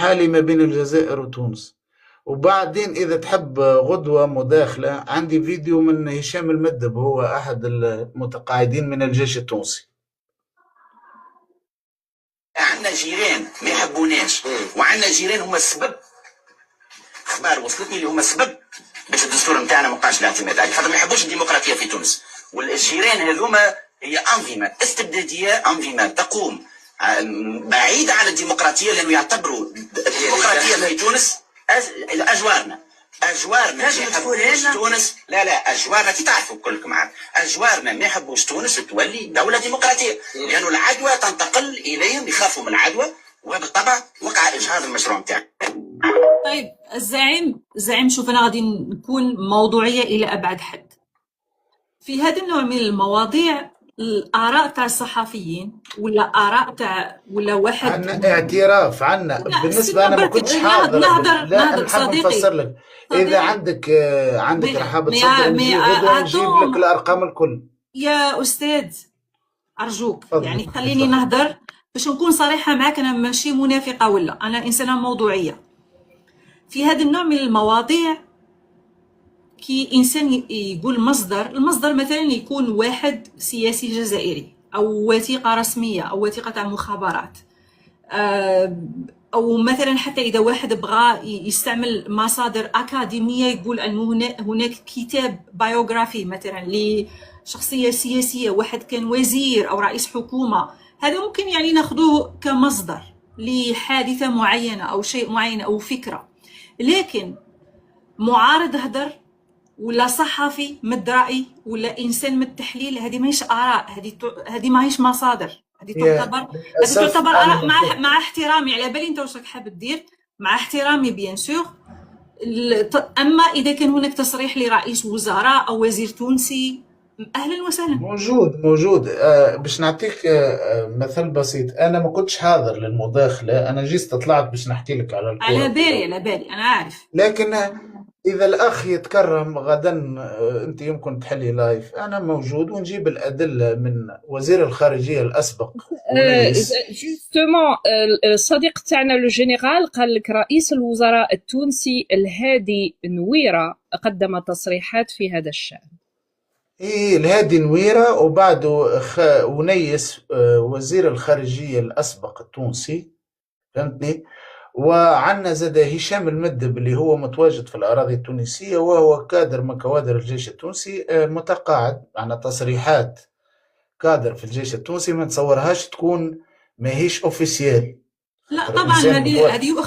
حالي ما بين الجزائر وتونس. وبعدين إذا تحب غدوة مداخلة، عندي فيديو من هشام المدب، هو أحد المتقاعدين من الجيش التونسي. عندنا جيران ما يحبوناش، وعندنا جيران هما السبب. اخبار وصلتني اللي هما السبب باش الدستور نتاعنا ما بقاش الاعتماد عليه، خاطر ما يحبوش الديمقراطيه في تونس. والجيران هذوما هي انظمه استبداديه، انظمه تقوم بعيده عن الديمقراطيه، لانه يعتبروا الديمقراطيه في تونس اجوارنا ما يحبوش تونس. لا اجوارنا تعرفوا كلكم عاد، اجوارنا ما يحبوش تونس تولي دوله ديمقراطيه، لانه العدوى تنتقل اليهم، يخافوا من العدوى، وبالطبع وقع اجهاض المشروع نتاعنا. طيب الزعيم شوف، انا غادي نكون موضوعيه الى ابعد حد في هذا النوع من المواضيع. الاراء تاع الصحفيين ولا اراء تاع ولا واحد عندنا اعتراف عنا بالنسبه، انا ما كنتش حاضر. نهضر نحب نفسر لك. اذا عندك رحابه صدر، نجي غدوه نجيب لك الارقام الكل. يا استاذ ارجوك يعني خليني نهضر باش نكون صريحه معك. انا ماشي منافقه، ولا انا انسانه موضوعيه في هذا النوع من المواضيع. كي انسان يقول المصدر مثلا يكون واحد سياسي جزائري، او وثيقه رسميه، او وثيقه تاع مخابرات، او مثلا حتى اذا واحد بغى يستعمل مصادر اكاديميه، يقول انه هناك كتاب بايوغرافي مثلا لشخصيه سياسيه، واحد كان وزير او رئيس حكومه، هذا ممكن يعني ناخذوه كمصدر لحادثه معينه او شيء معين او فكره. لكن معارض هدر ولا صحفي مد رأي ولا انسان مد تحليل، هذه ماهيش اراء، هذه ماهيش مصادر، هذه تعتبر اراء. مع احترامي، على بالي انت واش راك حاب دير، مع احترامي بيان سور. اما اذا كان هناك تصريح لرئيس وزراء او وزير تونسي، اهلا وسهلا. موجود. باش نعطيك مثل بسيط. انا ما كنتش حاضر للمداخله، انا جيت طلعت باش نحكي لك على الكورة. على بالي انا عارف. لكن إذا الأخ يتكرم غدا، أنت يمكن تحلي لايف، أنا موجود ونجيب الأدلة من وزير الخارجية الأسبق. جوستومون الصديق تاعنا لو جينيرال قال لك رئيس الوزراء التونسي الهادي نويرة قدم تصريحات في هذا الشأن. إيه، الهادي نويرة، وبعده ونيس وزير الخارجية الأسبق التونسي، فهمتني؟ وعندنا زاد هشام المدب اللي هو متواجد في الأراضي التونسية، وهو كادر من كوادر الجيش التونسي، متقاعد. معنا تصريحات كادر في الجيش التونسي ما نتصورهاش تكون ماهيش اوفيسيال. لا طبعا هذه